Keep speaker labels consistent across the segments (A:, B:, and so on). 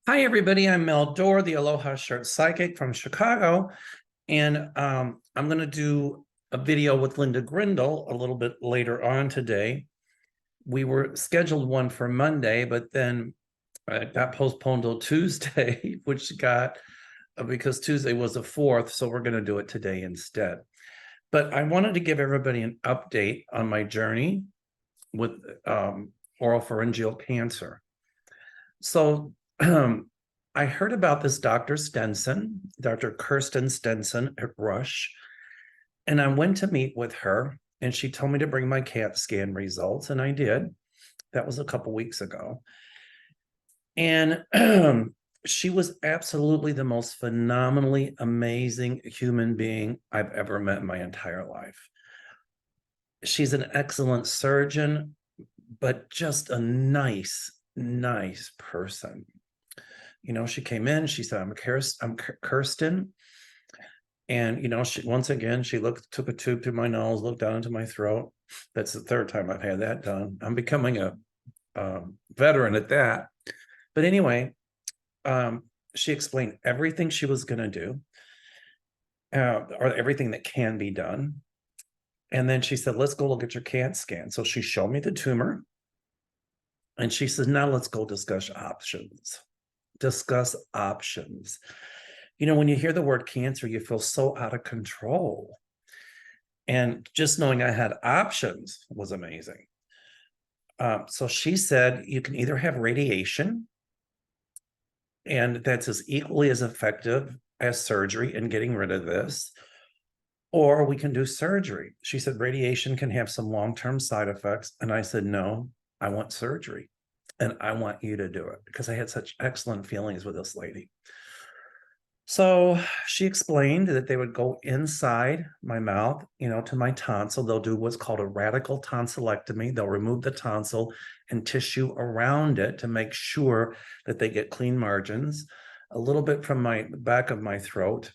A: Hi, everybody. I'm Mel Doerr, the Aloha Shirt Psychic from Chicago. And I'm going to do a video with Linda Grindle a little bit later on today. We were scheduled one for Monday, but then it got postponed till Tuesday, which got because Tuesday was the 4th. So we're going to do it today instead. But I wanted to give everybody an update on my journey with oropharyngeal cancer. So I heard about this Dr. Stenson, Dr. Kirsten Stenson at Rush, and I went to meet with her, and she told me to bring my CAT scan results, and I did. That was a couple weeks ago. And she was absolutely the most phenomenally amazing human being I've ever met in my entire life. She's an excellent surgeon, but just a nice person. She came in, she said, I'm Kirsten. And, she took a tube through my nose, looked down into my throat. That's the third time I've had that done. I'm becoming a veteran at that. But anyway, she explained everything she was going to do, or everything that can be done. And then she said, let's go look at your CAT scan. So she showed me the tumor. And she said, now let's go discuss options. When you hear the word cancer, you feel so out of control. And just knowing I had options was amazing. So she said, you can either have radiation, and that's as equally as effective as surgery in getting rid of this, or we can do surgery. She said, radiation can have some long-term side effects. And I said, no, I want surgery. And I want you to do it because I had such excellent feelings with this lady. So she explained that they would go inside my mouth, to my tonsil. They'll do what's called a radical tonsillectomy. They'll remove the tonsil and tissue around it to make sure that they get clean margins, a little bit from my back of my throat.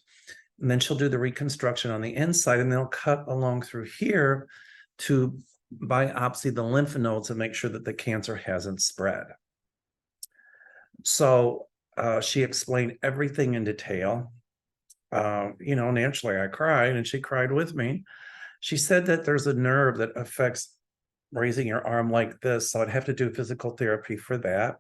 A: And then she'll do the reconstruction on the inside, and they'll cut along through here to biopsy the lymph nodes and make sure that the cancer hasn't spread. So she explained everything in detail. Naturally I cried, and she cried with me. She said that there's a nerve that affects raising your arm like this, so I'd have to do physical therapy for that.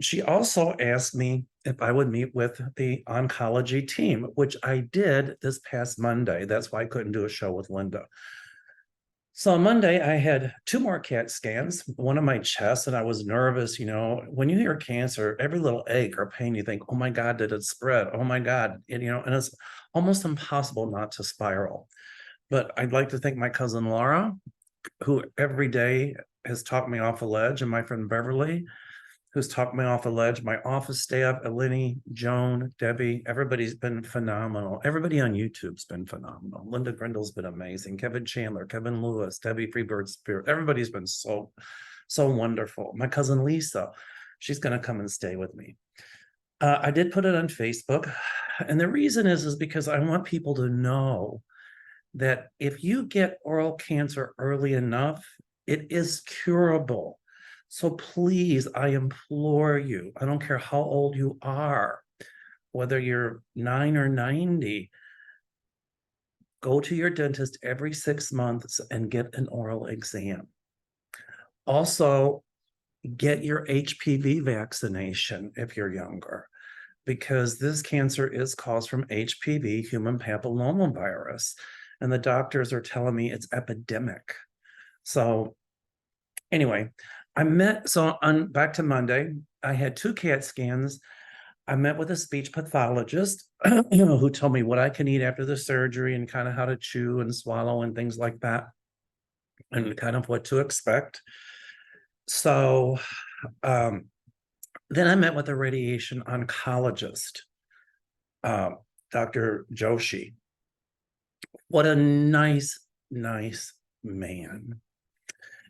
A: She also asked me if I would meet with the oncology team, which I did this past Monday. That's why I couldn't do a show with Linda. So on Monday, I had 2 more CAT scans, one on my chest, and I was nervous. When you hear cancer, every little ache or pain, you think, oh my God, did it spread? Oh my God. And it's almost impossible not to spiral. But I'd like to thank my cousin Laura, who every day has talked me off a ledge, and my friend Beverly, who's talked me off a ledge, my office staff, Eleni, Joan, Debbie, everybody's been phenomenal. Everybody on YouTube's been phenomenal. Linda Grindle's been amazing. Kevin Chandler, Kevin Lewis, Debbie Freebird Spirit. Everybody's been so wonderful. My cousin Lisa, she's going to come and stay with me. I did put it on Facebook. And the reason is because I want people to know that if you get oral cancer early enough, it is curable. So please, I implore you, I don't care how old you are, whether you're 9 or 90, go to your dentist every 6 months and get an oral exam. Also, get your HPV vaccination if you're younger, because this cancer is caused from HPV, human papillomavirus, and the doctors are telling me it's epidemic. So anyway, back to Monday, I had 2 CAT scans. I met with a speech pathologist who told me what I can eat after the surgery and kind of how to chew and swallow and things like that, and kind of what to expect. So then I met with a radiation oncologist, Dr. Joshi. What a nice man.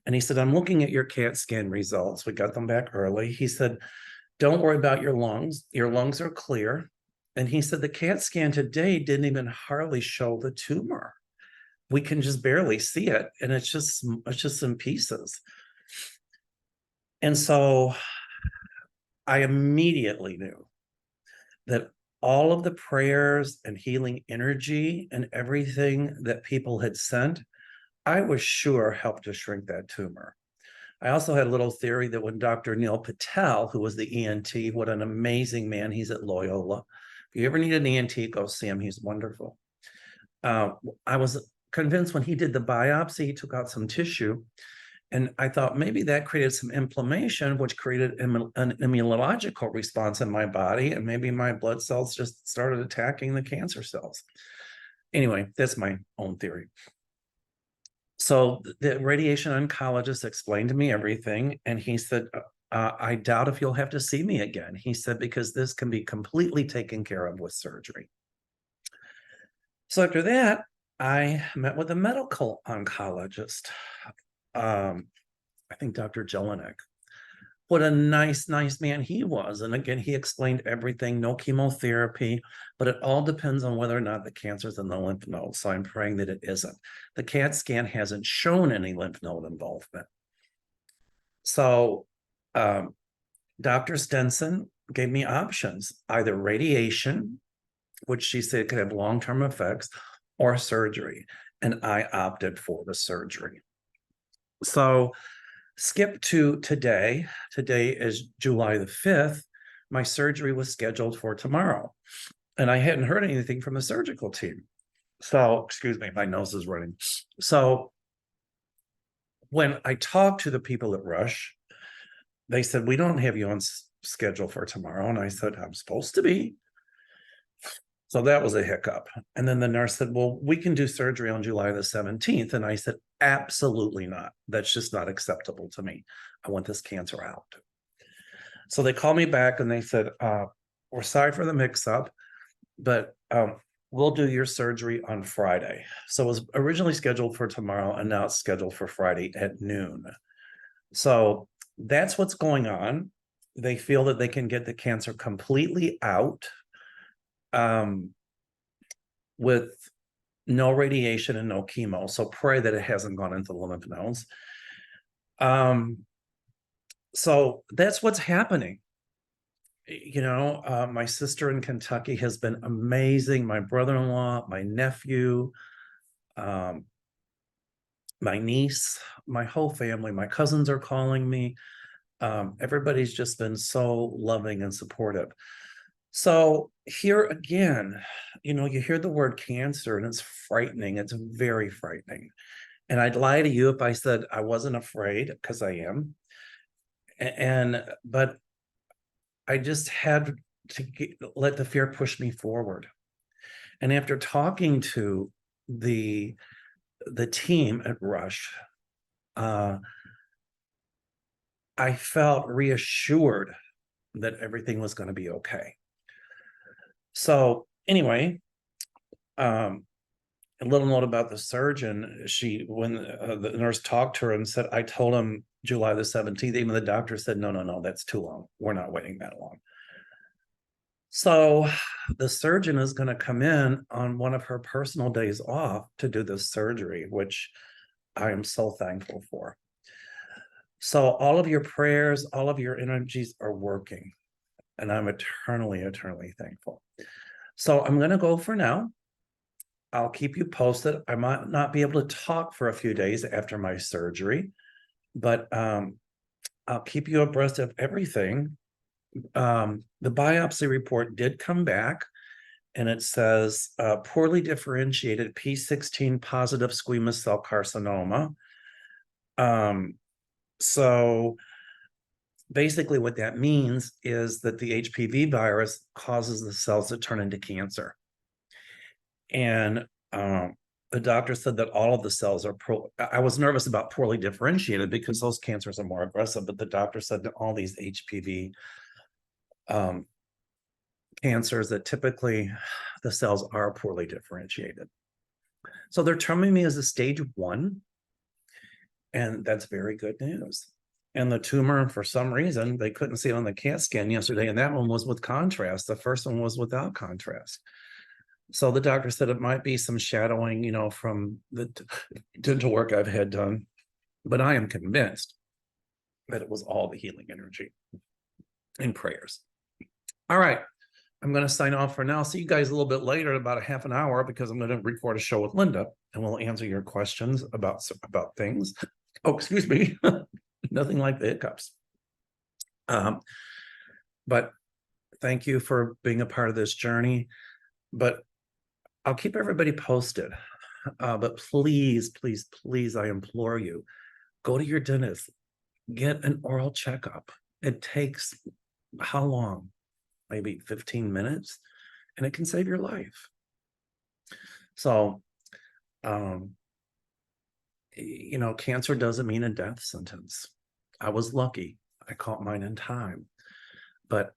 A: And he said, I'm looking at your CAT scan results. We got them back early. He said, don't worry about your lungs. Your lungs are clear. And he said, the CAT scan today didn't even hardly show the tumor. We can just barely see it. And it's just some pieces. And so I immediately knew that all of the prayers and healing energy and everything that people had sent, I was sure helped to shrink that tumor. I also had a little theory that when Dr. Neil Patel, who was the ENT, what an amazing man, he's at Loyola. If you ever need an ENT, go see him. He's wonderful. I was convinced when he did the biopsy, he took out some tissue, and I thought maybe that created some inflammation, which created an immunological response in my body, and maybe my blood cells just started attacking the cancer cells. Anyway, that's my own theory. So the radiation oncologist explained to me everything, and he said, I doubt if you'll have to see me again. He said, because this can be completely taken care of with surgery. So after that, I met with a medical oncologist. I think Dr. Jelinek. What a nice man he was. And again, he explained everything, no chemotherapy, but it all depends on whether or not the cancer's in the lymph node. So I'm praying that it isn't. The CAT scan hasn't shown any lymph node involvement. So Dr. Stenson gave me options, either radiation, which she said could have long-term effects, or surgery. And I opted for the surgery. So skip to today. Today is July the 5th. My surgery was scheduled for tomorrow. And I hadn't heard anything from the surgical team. So, excuse me, my nose is running. So when I talked to the people at Rush, they said, we don't have you on schedule for tomorrow. And I said, I'm supposed to be. So that was a hiccup. And then the nurse said, well, we can do surgery on July the 17th. And I said, absolutely not. That's just not acceptable to me. I want this cancer out. So they called me back and they said, we're sorry for the mix-up, but we'll do your surgery on Friday. So it was originally scheduled for tomorrow, and now it's scheduled for Friday at noon. So that's what's going on. They feel that they can get the cancer completely out with no radiation and no chemo. So pray that it hasn't gone into the lymph nodes. So that's what's happening. You know, my sister in Kentucky has been amazing. My brother-in-law, my nephew, my niece, my whole family, my cousins are calling me. Everybody's just been so loving and supportive. So here again, you know, you hear the word cancer and it's frightening. It's very frightening. And I'd lie to you if I said I wasn't afraid, because I am. But I just had to let the fear push me forward. And after talking to the team at Rush, I felt reassured that everything was going to be okay. So anyway, a little note about the surgeon. When the nurse talked to her and said, I told him July the 17th, even the doctor said, no, that's too long. We're not waiting that long. So the surgeon is going to come in on one of her personal days off to do this surgery, which I am so thankful for. So all of your prayers, all of your energies are working, and I'm eternally thankful. So I'm going to go for now. I'll keep you posted. I might not be able to talk for a few days after my surgery, but I'll keep you abreast of everything. The biopsy report did come back, and it says poorly differentiated P16 positive squamous cell carcinoma. So basically what that means is that the HPV virus causes the cells to turn into cancer. And the doctor said that all of the cells are I was nervous about poorly differentiated because those cancers are more aggressive, but the doctor said that all these HPV cancers, that typically the cells are poorly differentiated. So they're terming me as a stage 1, and that's very good news. And the tumor, for some reason, they couldn't see it on the CAT scan yesterday, and that one was with contrast. The first one was without contrast. So the doctor said it might be some shadowing, you know, from the dental work I've had done, but I am convinced that it was all the healing energy. and prayers. All right. I'm going to sign off for now. See you guys a little bit later, about a half an hour, because I'm going to record a show with Linda and we'll answer your questions about things. Oh, excuse me. Nothing like the hiccups. But thank you for being a part of this journey. But I'll keep everybody posted. But please, please, please, I implore you, go to your dentist, get an oral checkup. It takes how long? Maybe 15 minutes, and it can save your life. So, you know, cancer doesn't mean a death sentence. I was lucky. I caught mine in time. But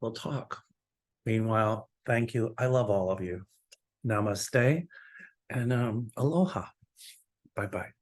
A: we'll talk. Meanwhile, thank you. I love all of you. Namaste and aloha. Bye-bye.